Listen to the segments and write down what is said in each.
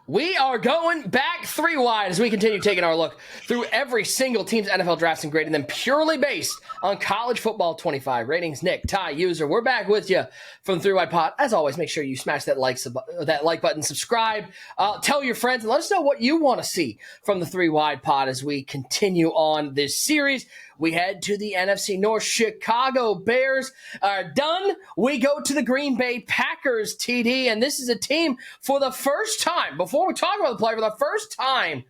We are going back 3 wide as we continue taking our look through every single team's NFL drafts and grading them purely based on college football 25 ratings. Nick, Ty, User, we're back with you from the 3 Wide Pod. As always, make sure you smash that like button, subscribe, tell your friends, and let us know what you want to see from the 3 Wide Pod as we continue on this series. We head to the NFC North. Chicago Bears are done. We go to the Green Bay Packers, TD, and this is a team for the first time, before we talk about the player, for the first time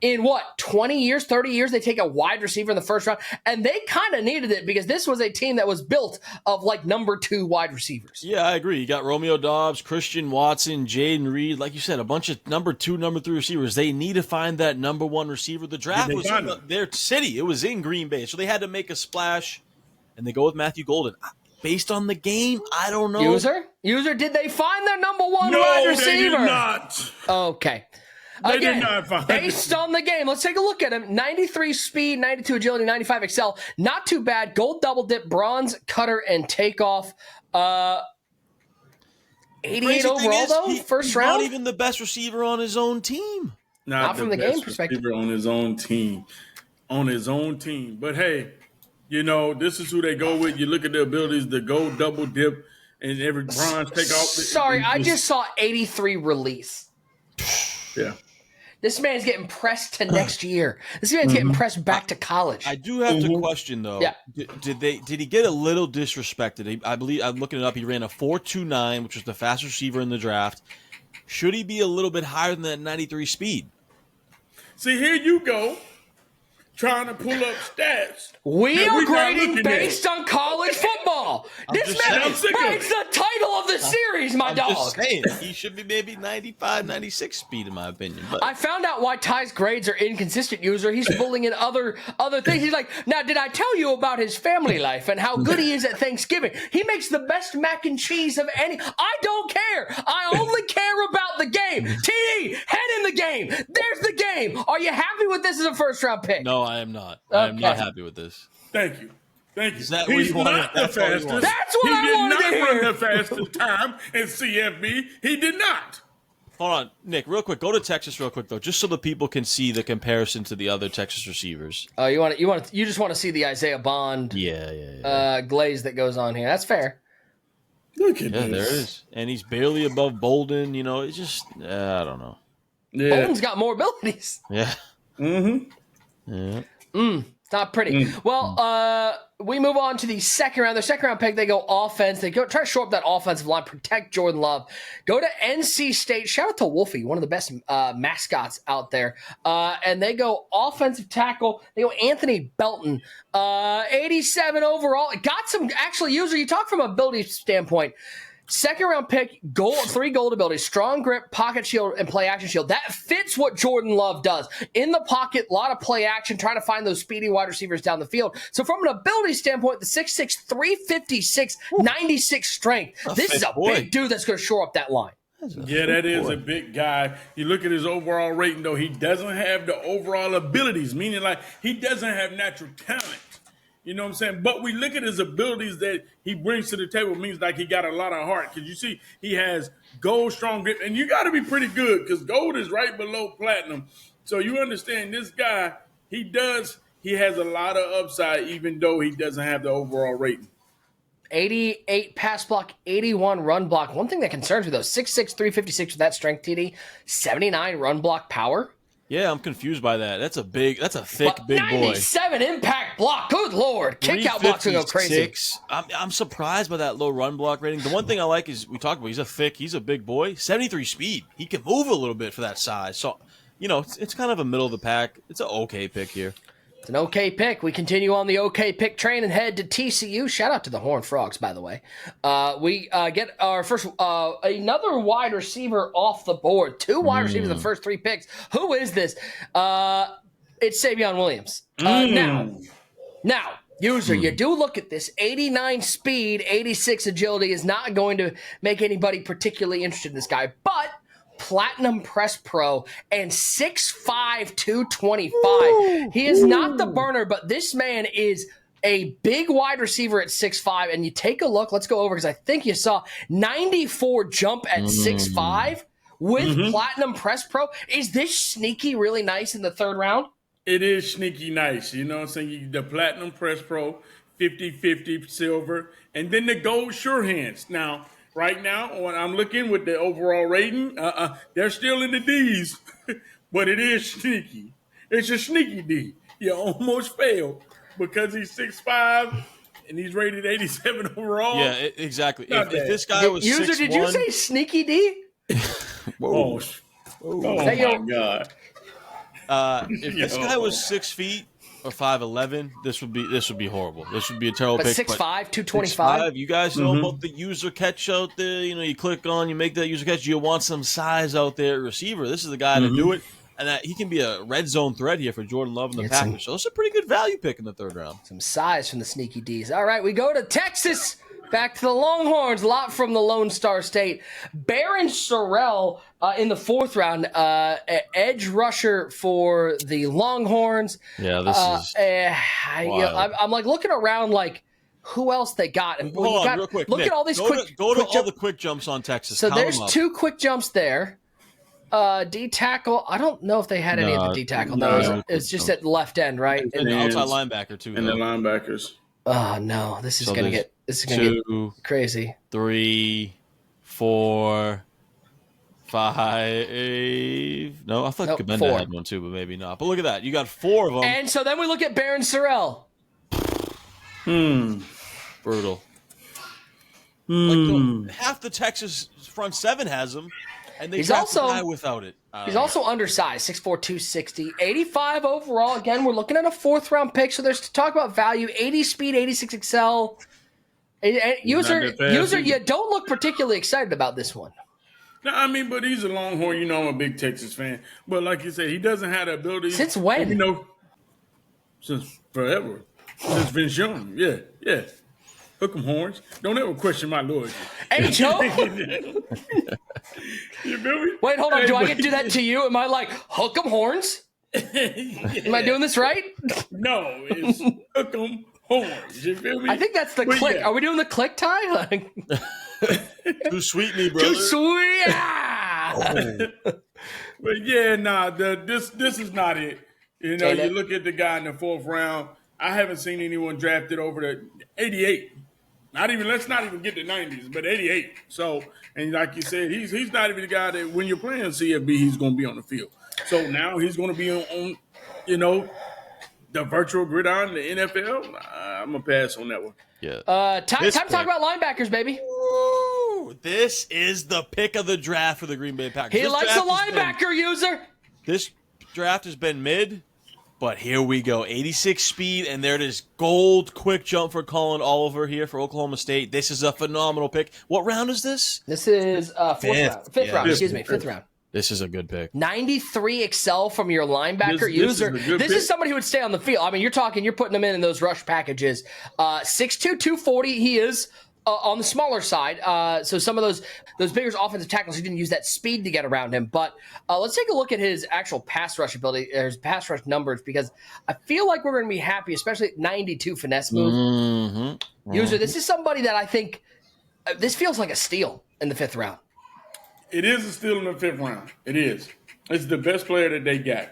in 20 years, 30 years, they take a wide receiver in the first round, and they kind of needed it because this was a team that was built of number 2 wide receivers. Yeah, I agree. You got Romeo Doubs, Christian Watson, Jaden Reed, like you said, a bunch of number 2, number 3 receivers. They need to find that number 1 receiver. The draft was in their city. It was in Green Bay, so they had to make a splash, and they go with Matthew Golden. Based on the game, I don't know. User, did they find their number 1 wide receiver? No, they did not. Okay. They did not find based on the game, let's take a look at him. 93 speed, 92 agility, 95 excel. Not too bad. Gold double dip, bronze cutter, and takeoff. 88 overall, though, first round. Not even the best receiver on his own team. Not from the game perspective. On his own team. But, hey, this is who they go with. You look at the abilities, the gold double dip, and every bronze take off. Sorry, I just saw 83 release. Yeah. This man's getting pressed to next year. This man's getting pressed back to college. I do have to question, though. Yeah. Did he get a little disrespected? I believe, I'm looking it up, he ran a 4.29, which was the fastest receiver in the draft. Should he be a little bit higher than that 93 speed? See, here you go, trying to pull up stats. We are grading based on college football. This man breaks the title of the series, my dog. Just saying, he should be maybe 95, 96 speed, in my opinion. But I found out why Ty's grades are inconsistent, User. He's pulling in other things. He's like, now, did I tell you about his family life and how good he is at Thanksgiving? He makes the best mac and cheese of any. I don't care. I only care about the game. TD, head in the game. There's the game. Are you happy with this as a first-round pick? No, I am not. I am not happy with this. Thank you. Is that He's what you not the fastest. That's what I wanted to hear. He did not run the fastest time in CFB. He did not. Hold on, Nick, real quick. Go to Texas real quick, though, just so the people can see the comparison to the other Texas receivers. Oh, you just want to see the Isaiah Bond glaze that goes on here. That's fair. Look at this. Yeah, there it is. And he's barely above Bolden. It's just, I don't know. Yeah. Bolden's got more abilities. Yeah. Mm-hmm. Yeah. It's not pretty. Well, we move on to the second round. The second round pick, they go offense. They go try to shore up that offensive line, protect Jordan Love. Go to NC State. Shout out to Wolfie, one of the best mascots out there. And they go offensive tackle. They go Anthony Belton. 87 overall. Got some, actually, User, you talk from an ability standpoint. Second round pick, 3 gold abilities, strong grip, pocket shield, and play action shield. That fits what Jordan Love does. In the pocket, a lot of play action, trying to find those speedy wide receivers down the field. So from an ability standpoint, the 6'6", 356, 96 strength. This is a big dude that's going to shore up that line. Yeah, that is a big guy. You look at his overall rating, though, he doesn't have the overall abilities, meaning he doesn't have natural talent. You know what I'm saying? But we look at his abilities that he brings to the table, means he got a lot of heart. Because you see, he has gold, strong grip. And you got to be pretty good because gold is right below platinum. So you understand this guy, he has a lot of upside, even though he doesn't have the overall rating. 88 pass block, 81 run block. One thing that concerns me, though, 6'6", 356 with that strength, TD, 79 run block power. Yeah, I'm confused by that. That's a thick, big boy. 97 impact block. Good Lord. Kick out blocks will go crazy. I'm surprised by that low run block rating. The one thing I like is we talked about he's a big boy. 73 speed. He can move a little bit for that size. So, it's kind of a middle of the pack. It's an okay pick here. It's an okay pick. We continue on the okay pick train and head to TCU. Shout out to the Horned Frogs, by the way. We get our first another wide receiver off the board. 2 wide receivers in the first 3 picks. Who is this? It's Savion Williams. Now, User, you do look at this. 89 speed, 86 agility is not going to make anybody particularly interested in this guy, but Platinum Press Pro and 6'5", 225. He is not the burner, but this man is a big wide receiver at 6'5", and you take a look. Let's go over because I think you saw 94 jump at 6'5", with Platinum Press Pro. Is this sneaky really nice in the third round? It is sneaky nice. You know what I'm saying? The Platinum Press Pro, 50-50 silver, and then the gold Sure Hands. Now, right now, when I'm looking with the overall rating, they're still in the D's, but it is sneaky. It's a sneaky D. You almost fail because he's 6'5", and he's rated 87 overall. Yeah, exactly. If this guy was 6'1", did you say sneaky D? Whoa. Oh my God. If this guy was 6 feet or 5'11", this would be horrible. This would be a terrible pick. 6'5", 225. You guys know about the user catch out there. You know, you click on, you make that user catch. You want some size out there at receiver. This is the guy to do it. And he can be a red zone threat here for Jordan Love and the Packers. So it's a pretty good value pick in the third round. Some size from the sneaky Ds. All right, we go to Texas. Back to the Longhorns. A lot from the Lone Star State. Barryn Sorrell in the fourth round. Edge rusher for the Longhorns. Yeah, this is I'm like looking around like who else they got. And hold on, real quick. Look Nick, at all these go to all the quick jumps on Texas. So there's 2 quick jumps there. D tackle. I don't know if they had any of the D tackle. No, it's just at left end, right? And the outside linebacker too. And the linebackers. Oh no, this is gonna get crazy. 3, 4, 5. No, I thought Kabenda had one too, but maybe not. But look at that, you got 4 of them. And so then we look at Barryn Sorrell. Brutal. Like half the Texas front 7 has him. And he's also the guy without it. He's also undersized, 6'4", 260, 85 overall. Again, we're looking at a fourth round pick, so there's to talk about value. 80 speed, 86 excel. User, you don't look particularly excited about this one. No, I mean, but he's a Longhorn. You know, I'm a big Texas fan. But like you said, he doesn't have the ability. Since when? You know, since forever. Since Vince Young. Yeah. Hook 'em horns. Don't ever question my loyalty. Hey, Joe. You feel me? Wait, hold on. Do I get to do that to you? Am I like, hook 'em horns? Am I doing this right? No, it's hook 'em horns. You feel me? I think that's the click. Yeah. Are we doing the click tie? Too sweet me, brother. Too sweet. Yeah. But yeah, this is not it. You know, you look at the guy in the fourth round. I haven't seen anyone drafted over the 88. Let's not even get the 90s, but 88. So, and like you said, he's not even the guy that when you're playing CFB, he's going to be on the field. So now he's going to be on the virtual gridiron, the NFL. I'm going to pass on that one. Yeah. Time to talk about linebackers, baby. Ooh, this is the pick of the draft for the Green Bay Packers. He likes a linebacker user. This draft has been mid. But here we go, 86 speed, and there it is, gold quick jump for Collin Oliver here for Oklahoma State. This is a phenomenal pick. What round is this? This is fifth round. Fifth round. This is a good pick. 93 excel from your linebacker user. This is somebody who would stay on the field. I mean, you're putting him in those rush packages. 6'2", 240, he is on the smaller side. So some of those bigger offensive tackles, he didn't use that speed to get around him. But let's take a look at his actual pass rush ability, his pass rush numbers, because I feel like we're going to be happy, especially at 92 finesse move. User, this is somebody that I think this feels like a steal in the fifth round. It is a steal in the fifth round. It is. It's the best player that they got.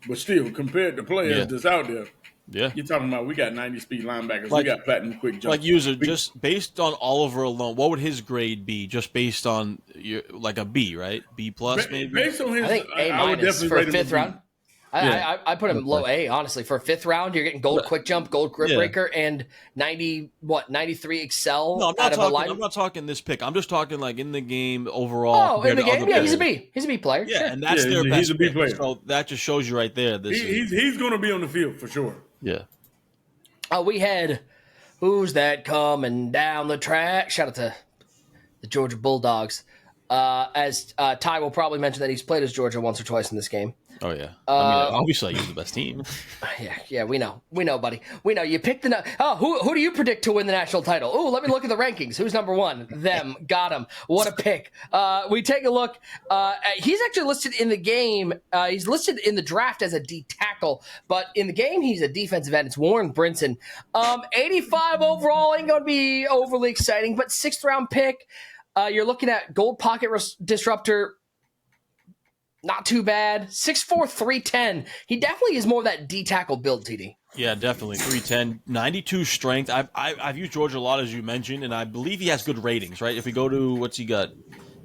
But still, compared to players that's out there, you're talking about we got 90 speed linebackers. We got platinum quick jump. Like user, just based on Oliver alone, what would his grade be? Just based on like a B, right? B plus maybe. Based on his, I think A minus for a fifth round. I put him low A, honestly. For a fifth round, you're getting gold quick jump, gold grip breaker, and 93 excel. No, I'm not talking this pick. I'm just talking like in the game overall. Oh, in the game, he's a B. He's a B player. Yeah, sure. And that's their best. He's a B player. So that just shows you right there. He's going to be on the field for sure. Yeah. We had who's that coming down the track? Shout out to the Georgia Bulldogs. As Ty will probably mention that he's played as Georgia once or twice in this game. Oh, yeah. I mean, obviously, I use the best team. Yeah, we know. We know, buddy. We know. You picked the – who do you predict to win the national title? Oh, let me look at the rankings. Who's number one? Them. Got him. What a pick. We take a look. He's actually listed in the game. He's listed in the draft as a D tackle, but in the game, he's a defensive end. It's Warren Brinson. 85 overall ain't going to be overly exciting, but sixth-round pick. You're looking at gold pocket disruptor, not too bad. 6'4", 310. He definitely is more of that D tackle build, TD. Yeah, definitely. 310, 92 strength. I've used George a lot, as you mentioned, and I believe he has good ratings, right? If we go to, what's he got?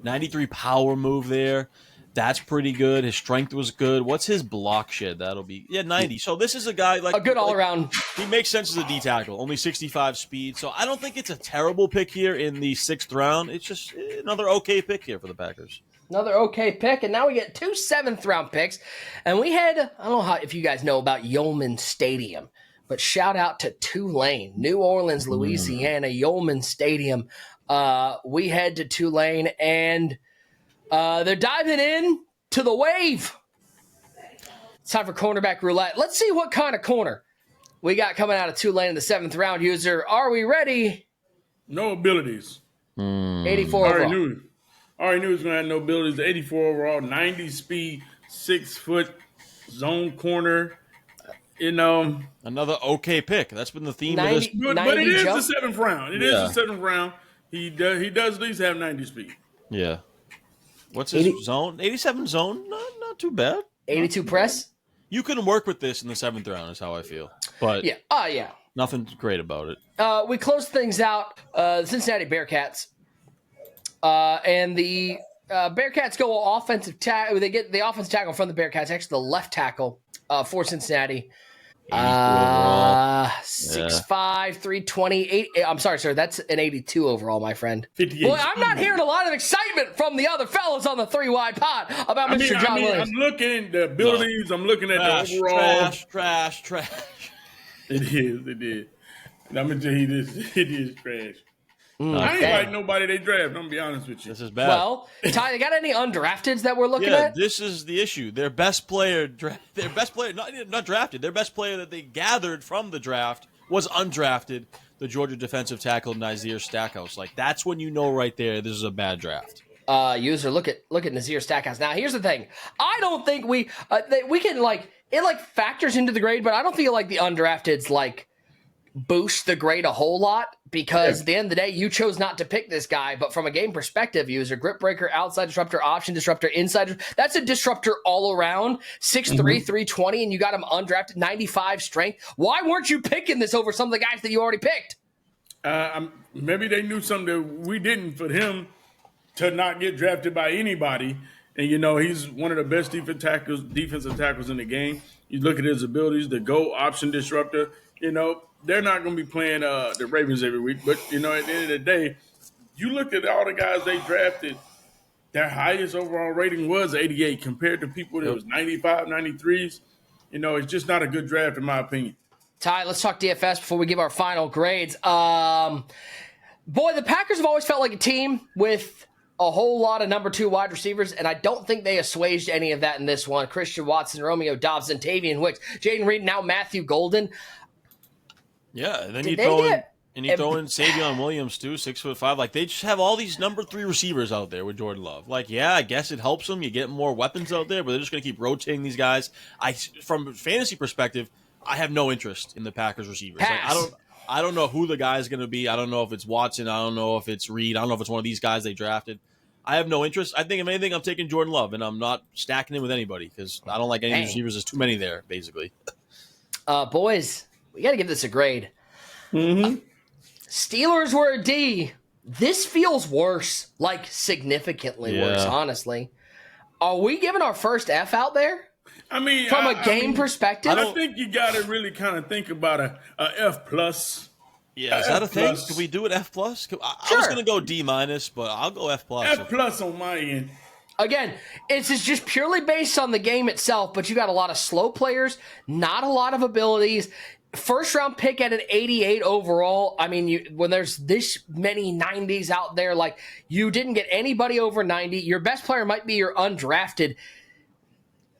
93 power move there. That's pretty good. His strength was good. What's his block shed? That'll be 90. So this is a guy like a good all around. He makes sense as a D tackle. Only 65 speed. So I don't think it's a terrible pick here in the 6th round. It's just another okay pick here for the Packers. Another okay pick, and now we get 2 7th-round picks. And we had, I don't know if you guys know about Yeoman Stadium, but shout out to Tulane, New Orleans, Louisiana, Yeoman Stadium. We head to Tulane, and they're diving in to the wave. It's time for cornerback roulette. Let's see what kind of corner we got coming out of Tulane in the 7th round. User, are we ready? No abilities. 84 overall. Already knew he was going to have no abilities. 84 overall, 90 speed, 6 foot, zone corner. Another okay pick. That's been the theme of this. But it is the 7th round. It is the 7th round. He does at least have 90 speed. Yeah. What's his zone? 87 zone? Not too bad. 82 press? You can work with this in the 7th round is how I feel. But yeah. Nothing great about it. We close things out. The Cincinnati Bearcats. And the Bearcats go offensive tackle. They get the offensive tackle from the Bearcats, actually the left tackle for Cincinnati. 6'5", 328. I'm sorry, sir. That's an 82 overall, my friend. Boy, I'm not hearing a lot of excitement from the other fellas on the 3-Wide pod about Mr. John Williams. I'm looking at the abilities. I'm looking at the overall. Trash. It is. I'm going to tell you this. It is trash. I ain't like nobody they draft. I'm going to be honest with you. This is bad. Well, Ty, they got any undrafteds that we're looking at? This is the issue. Their best player, not drafted, their best player that they gathered from the draft was undrafted, the Georgia defensive tackle, Nazir Stackhouse. Like, that's when you know right there this is a bad draft. User, look at Nazir Stackhouse. Now, here's the thing. I don't think we can, like, it, like, factors into the grade, but I don't feel like the undrafteds, like, boost the grade a whole lot because at the end of the day, you chose not to pick this guy. But from a game perspective, User, grip breaker, outside disruptor, option disruptor, inside. That's a disruptor all around. 6'3", 320, and you got him undrafted, 95 strength. Why weren't you picking this over some of the guys that you already picked? Maybe they knew something that we didn't for him to not get drafted by anybody. And, he's one of the best defensive tackles in the game. You look at his abilities, the go option disruptor, they're not going to be playing the Ravens every week. But, at the end of the day, you look at all the guys they drafted, their highest overall rating was 88 compared to people that was 95, 93s. It's just not a good draft in my opinion. Ty, let's talk DFS before we give our final grades. Boy, the Packers have always felt like a team with a whole lot of number 2 wide receivers, and I don't think they assuaged any of that in this one. Christian Watson, Romeo Doubs, and Tavian Wicks, Jaden Reed, now Matthew Golden. Yeah, and then you throw in Savion Williams too, 6'5". Like they just have all these number 3 receivers out there with Jordan Love. Like, yeah, I guess it helps them. You get more weapons out there, but they're just going to keep rotating these guys. From a fantasy perspective, I have no interest in the Packers receivers. Like, I don't know who the guy is going to be. I don't know if it's Watson. I don't know if it's Reed. I don't know if it's one of these guys they drafted. I have no interest. I think if anything, I'm taking Jordan Love, and I'm not stacking him with anybody because I don't like any receivers. There's too many there, basically. Boys, we got to give this a grade. Steelers were a D. This feels worse, like significantly worse, honestly. Are we giving our first F out there? I mean, from a game perspective? I think you got to really kind of think about a F plus. Yeah, is that a thing? Could we do an F plus? I was going to go D minus, but I'll go F plus. F plus on my end. Again, it's just purely based on the game itself, but you got a lot of slow players, not a lot of abilities. First round pick at an 88 overall. I mean, when there's this many 90s out there, like you didn't get anybody over 90. Your best player might be your undrafted.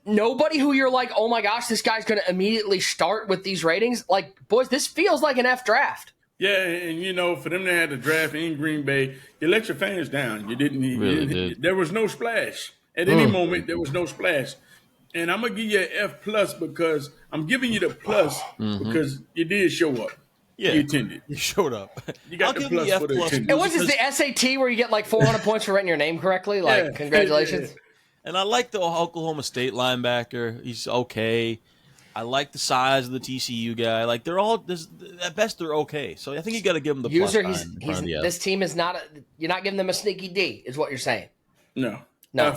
Nobody who you're like, oh my gosh, this guy's going to immediately start with these ratings. Like, boys, this feels like an F draft. Yeah, and for them to have the draft in Green Bay, you let your fans down. You didn't. There was no splash at any moment. There was no splash. And I'm going to give you an F plus because I'm giving you the plus because you did show up. Yeah. You attended. You showed up. You got the plus for the attendance. And what's the SAT where you get like 400 points for writing your name correctly? Like, congratulations. And I like the Oklahoma State linebacker. He's okay. I like the size of the TCU guy. Like they're all at best they're okay. So I think you got to give them the User. This team is not. You're not giving them a sneaky D, is what you're saying. No.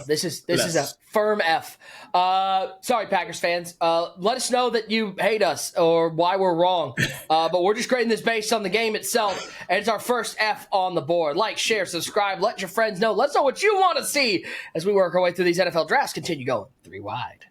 This is a firm F. Sorry, Packers fans. Let us know that you hate us or why we're wrong. But we're just grading this based on the game itself, and it's our first F on the board. Like, share, subscribe, let your friends know. Let's know what you want to see as we work our way through these NFL drafts. Continue going 3 wide.